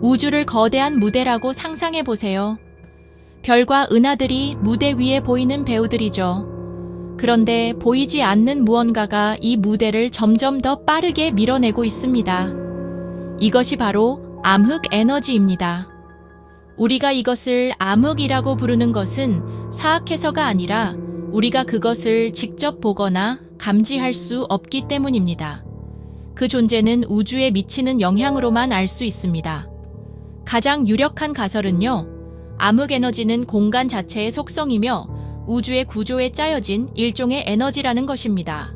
우주를 거대한 무대라고 상상해 보세요. 별과 은하들이 무대 위에 보이는 배우들이죠. 그런데 보이지 않는 무언가가 이 무대를 점점 더 빠르게 밀어내고 있습니다. 이것이 바로 암흑 에너지입니다. 우리가 이것을 암흑이라고 부르는 것은 사악해서가 아니라 우리가 그것을 직접 보거나 감지할 수 없기 때문입니다. 그 존재는 우주에 미치는 영향으로만 알 수 있습니다. 가장 유력한 가설은요, 암흑 에너지는 공간 자체의 속성이며 우주의 구조에 짜여진 일종의 에너지라는 것입니다.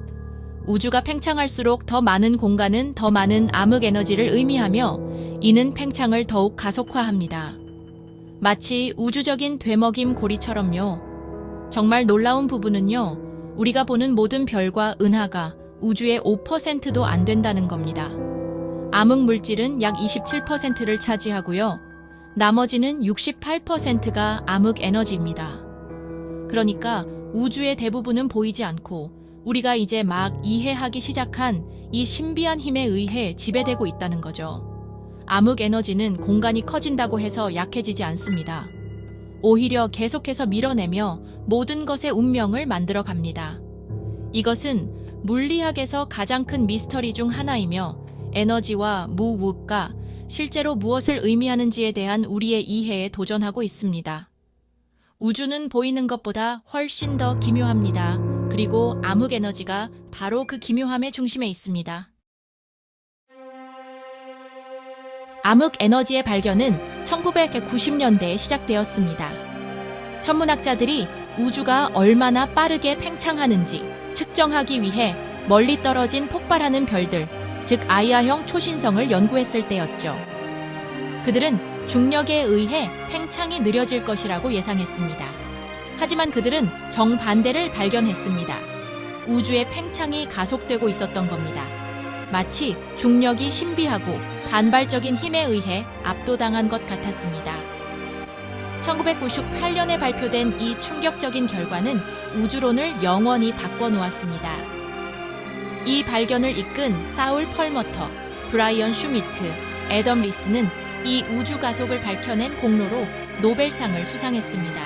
우주가 팽창할수록 더 많은 공간은 더 많은 암흑 에너지를 의미하며 이는 팽창을 더욱 가속화합니다. 마치 우주적인 되먹임 고리처럼요. 정말 놀라운 부분은요, 우리가 보는 모든 별과 은하가 우주의 5%도 안 된다는 겁니다. 암흑 물질은 약 27%를 차지하고요. 나머지는 68%가 암흑 에너지입니다. 그러니까 우주의 대부분은 보이지 않고 우리가 이제 막 이해하기 시작한 이 신비한 힘에 의해 지배되고 있다는 거죠. 암흑 에너지는 공간이 커진다고 해서 약해지지 않습니다. 오히려 계속해서 밀어내며 모든 것의 운명을 만들어 갑니다. 이것은 물리학에서 가장 큰 미스터리 중 하나이며 에너지와 무우가 실제로 무엇을 의미하는지에 대한 우리의 이해에 도전하고 있습니다. 우주는 보이는 것보다 훨씬 더 기묘합니다. 그리고 암흑 에너지가 바로 그 기묘함의 중심에 있습니다. 암흑 에너지의 발견은 1990년대에 시작되었습니다. 천문학자들이 우주가 얼마나 빠르게 팽창하는지 측정하기 위해 멀리 떨어진 폭발하는 별들, 즉 아이아형 초신성을 연구했을 때였죠. 그들은 중력에 의해 팽창이 느려질 것이라고 예상했습니다. 하지만 그들은 정반대를 발견했습니다. 우주의 팽창이 가속되고 있었던 겁니다. 마치 중력이 신비하고 반발적인 힘에 의해 압도당한 것 같았습니다. 1998년에 발표된 이 충격적인 결과는 우주론을 영원히 바꿔놓았습니다. 이 발견을 이끈 사울 펄머터, 브라이언 슈미트, 애덤 리스는 이 우주 가속을 밝혀낸 공로로 노벨상을 수상했습니다.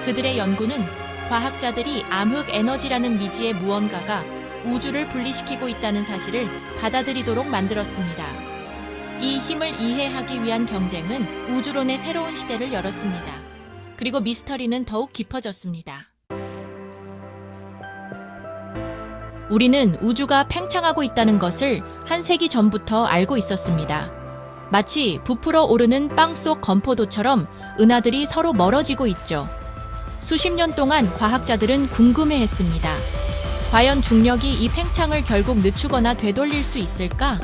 그들의 연구는 과학자들이 암흑 에너지라는 미지의 무언가가 우주를 분리시키고 있다는 사실을 받아들이도록 만들었습니다. 이 힘을 이해하기 위한 경쟁은 우주론의 새로운 시대를 열었습니다. 그리고 미스터리는 더욱 깊어졌습니다. 우리는 우주가 팽창하고 있다는 것을 한 세기 전부터 알고 있었습니다. 마치 부풀어 오르는 빵 속 건포도처럼 은하들이 서로 멀어지고 있죠. 수십 년 동안 과학자들은 궁금해했습니다. 과연 중력이 이 팽창을 결국 늦추거나 되돌릴 수 있을까?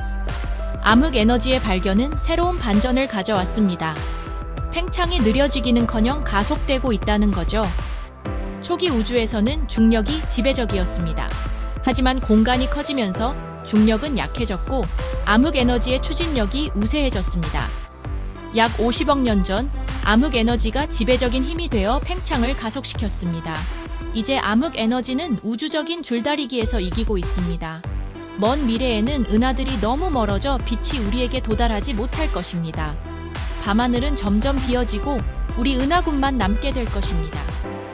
암흑 에너지의 발견은 새로운 반전을 가져왔습니다. 팽창이 느려지기는커녕 가속되고 있다는 거죠. 초기 우주에서는 중력이 지배적이었습니다. 하지만 공간이 커지면서 중력은 약해졌고 암흑 에너지의 추진력이 우세해졌습니다. 약 50억 년 전 암흑 에너지가 지배적인 힘이 되어 팽창을 가속시켰습니다. 이제 암흑 에너지는 우주적인 줄다리기에서 이기고 있습니다. 먼 미래에는 은하들이 너무 멀어져 빛이 우리에게 도달하지 못할 것입니다. 밤하늘은 점점 비어지고 우리 은하군만 남게 될 것입니다.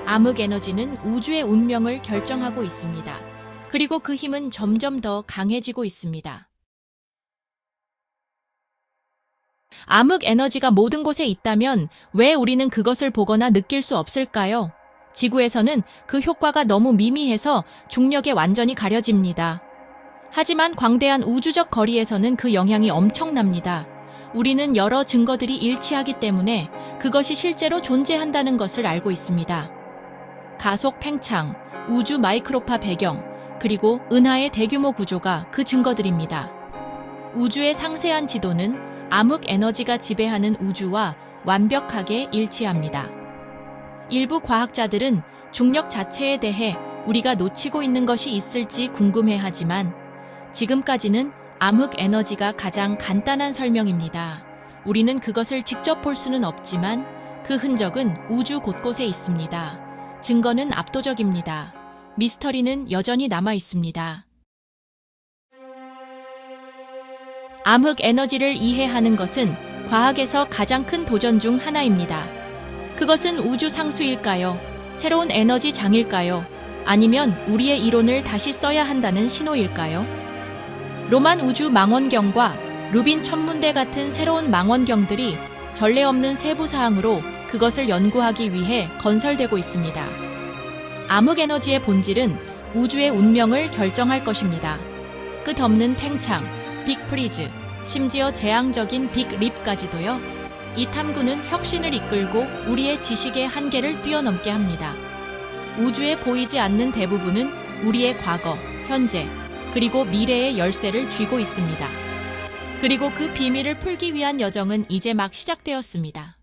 암흑 에너지는 우주의 운명을 결정하고 있습니다. 그리고 그 힘은 점점 더 강해지고 있습니다. 암흑 에너지가 모든 곳에 있다면 왜 우리는 그것을 보거나 느낄 수 없을까요? 지구에서는 그 효과가 너무 미미해서 중력에 완전히 가려집니다. 하지만 광대한 우주적 거리에서는 그 영향이 엄청납니다. 우리는 여러 증거들이 일치하기 때문에 그것이 실제로 존재한다는 것을 알고 있습니다. 가속 팽창, 우주 마이크로파 배경, 그리고 은하의 대규모 구조가 그 증거들입니다. 우주의 상세한 지도는 암흑 에너지가 지배하는 우주와 완벽하게 일치합니다. 일부 과학자들은 중력 자체에 대해 우리가 놓치고 있는 것이 있을지 궁금해하지만 지금까지는 암흑 에너지가 가장 간단한 설명입니다. 우리는 그것을 직접 볼 수는 없지만 그 흔적은 우주 곳곳에 있습니다. 증거는 압도적입니다. 미스터리는 여전히 남아 있습니다. 암흑 에너지를 이해하는 것은 과학에서 가장 큰 도전 중 하나입니다. 그것은 우주 상수일까요? 새로운 에너지 장일까요? 아니면 우리의 이론을 다시 써야 한다는 신호일까요? 로만 우주 망원경과 루빈 천문대 같은 새로운 망원경들이 전례 없는 세부 사항으로 그것을 연구하기 위해 건설되고 있습니다. 암흑에너지의 본질은 우주의 운명을 결정할 것입니다. 끝없는 팽창, 빅프리즈, 심지어 재앙적인 빅립까지도요. 이 탐구는 혁신을 이끌고 우리의 지식의 한계를 뛰어넘게 합니다. 우주에 보이지 않는 대부분은 우리의 과거, 현재, 그리고 미래의 열쇠를 쥐고 있습니다. 그리고 그 비밀을 풀기 위한 여정은 이제 막 시작되었습니다.